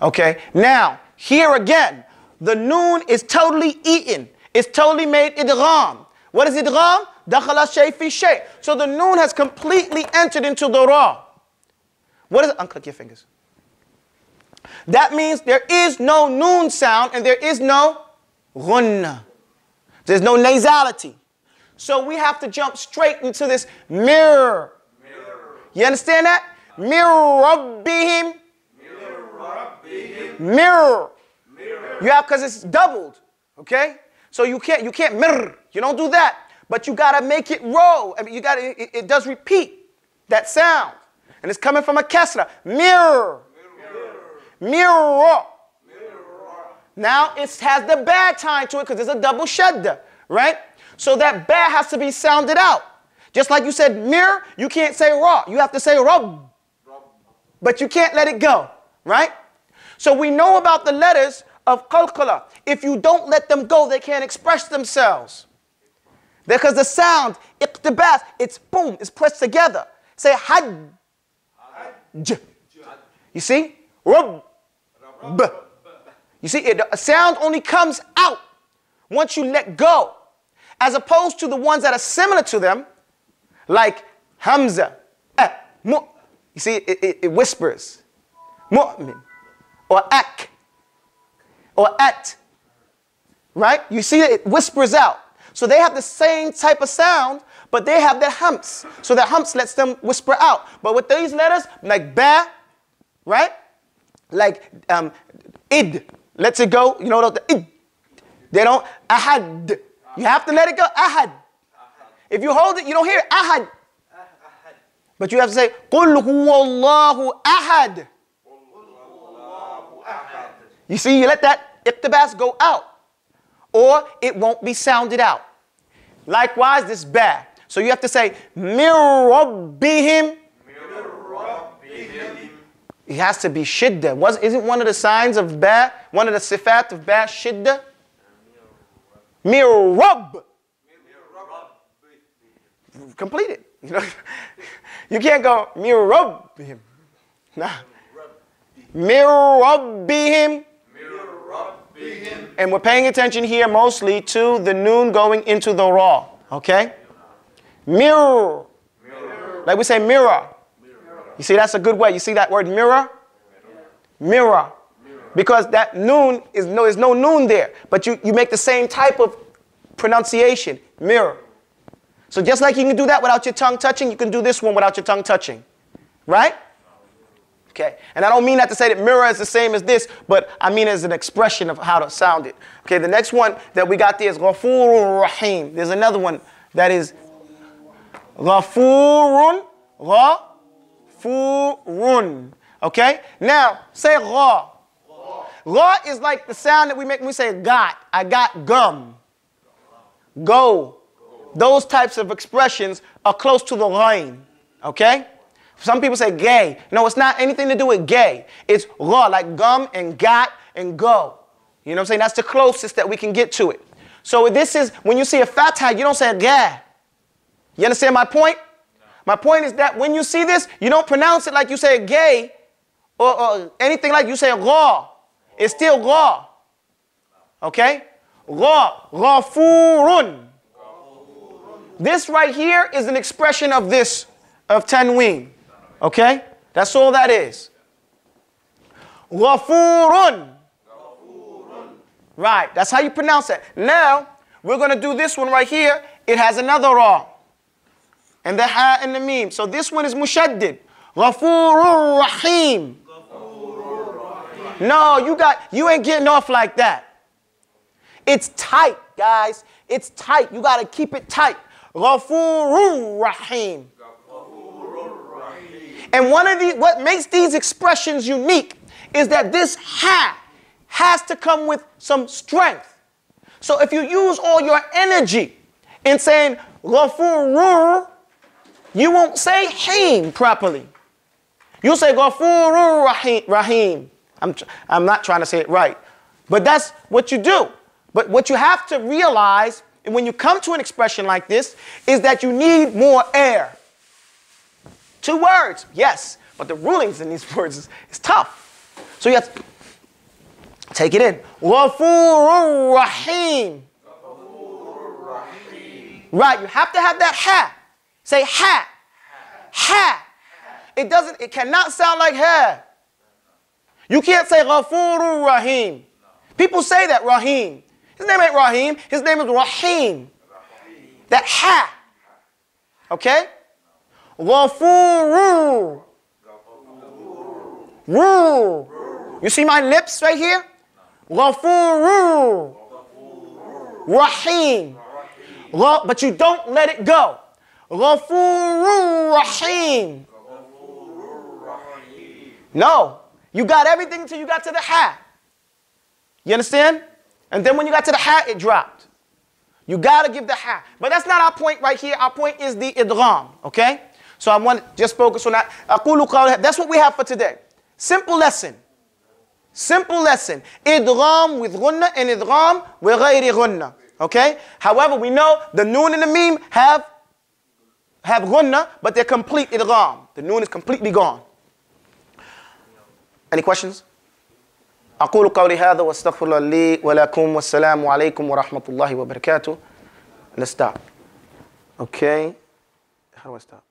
Okay, now, here again, the noon is totally eaten. It's totally made idgham. What is idgham? Dakhala shay fi shay. So the noon has completely entered into the ra. What is it? Unclick your fingers. That means there is no noon sound and there is no ghunna. There's no nasality. So we have to jump straight into this mirror. You understand that? Mirror rabbihim. Mirror. You have, because it's doubled. Okay? So you can't mirror. You don't do that. But you gotta make it roll. I mean, it does repeat that sound. And it's coming from a kasra. Mirror. Mirror. Now it has the bad time to it because there's a double shadda, right? So that bad has to be sounded out. Just like you said mirror, you can't say ra. You have to say rab. But you can't let it go, right? So we know about the letters of qalqala. If you don't let them go, they can't express themselves. Because the sound, iqtibas, it's boom, it's pressed together. Say had. You see? Rub. You see, a sound only comes out once you let go. As opposed to the ones that are similar to them, like hamza, mu. You see, it whispers. Mu'min. Or ak. Or at. Right? You see, it whispers out. So they have the same type of sound, but they have their humps. So their humps lets them whisper out. But with these letters, like ba, right? Like id, lets it go. You know the id. They don't, ahad. You have to let it go, ahad. If you hold it, you don't hear it, ahad. But you have to say, qul huwallahu ahad. You see, you let that iqtibas go out, or it won't be sounded out. Likewise, this ba. So you have to say, mir rabbihim. It has to be shidda. Isn't one of the signs of ba, one of the sifat of ba, shidda? Mir rabb. Complete it. You know? You can't go mir rabbihim. Nah. Mir rabbihim. And we're paying attention here mostly to the noon going into the ra. Okay? Mirror. Like we say mirror. You see, that's a good way. You see that word mirror? Mirror. Because that noon is there's no noon there. But you make the same type of pronunciation. Mirror. So just like you can do that without your tongue touching, you can do this one without your tongue touching. Right? Okay. And I don't mean that to say that mirror is the same as this, but I mean as an expression of how to sound it. Okay, the next one that we got there is Ghafurur Rahim. There's another one that is Ghafurun. Ghafurun. Okay? Now, say Gha. Gha is like the sound that we make when we say got. I got gum. Go. Those types of expressions are close to the line. Okay? Some people say gay. No, it's not anything to do with gay. It's gha, like gum and got and go. You know what I'm saying? That's the closest that we can get to it. So this is, when you see a fatha, you don't say ga. You understand my point? No. My point is that when you see this, you don't pronounce it like you say gay or anything like you say gha. It's still gha. Okay? Gha, ghafurun. This right here is an expression of this, of tanween. Okay? That's all that is. Ghafurun. Right. That's how you pronounce it. Now, we're going to do this one right here. It has another ra. And the ha and the meme. So this one is mushaddid. Ghafurur Rahim. No, you ain't getting off like that. It's tight, guys. It's tight. You got to keep it tight. Ghafurur Rahim. And what makes these expressions unique is that this ha has to come with some strength. So if you use all your energy in saying Ghafurur, you won't say him properly. You'll say Ghafurur Rahim. I'm not trying to say it right. But that's what you do. But what you have to realize when you come to an expression like this is that you need more air. 2 words, yes, but the rulings in these words is tough. So you have to, Take it in. Ghafurur Rahim. Right, you have to have that ha. Say ha. Ha. It cannot sound like ha. You can't say Ghafurur Rahim. People say that, Rahim. His name ain't Rahim. His name is Rahim. That ha. Okay? Ghafurur. You see my lips right here? Ghafurur. Rahim. But you don't let it go. Ghafurur Rahim. No. You got everything until you got to the ha. You understand? And then when you got to the ha, it dropped. You got to give the ha. But that's not our point right here. Our point is the idgham. Okay? So I want to just focus on that. That's what we have for today. Simple lesson. Simple lesson. Idgham with ghunna and idgham with ghayri ghunna. Okay? However, we know the noon and the meme have ghunna, but they're complete idgham. The noon is completely gone. Any questions? أقول قولي هذا واستغفر الله لي ولكم والسلام عليكم ورحمة الله وبركاته. Let's stop. Okay. How do I stop?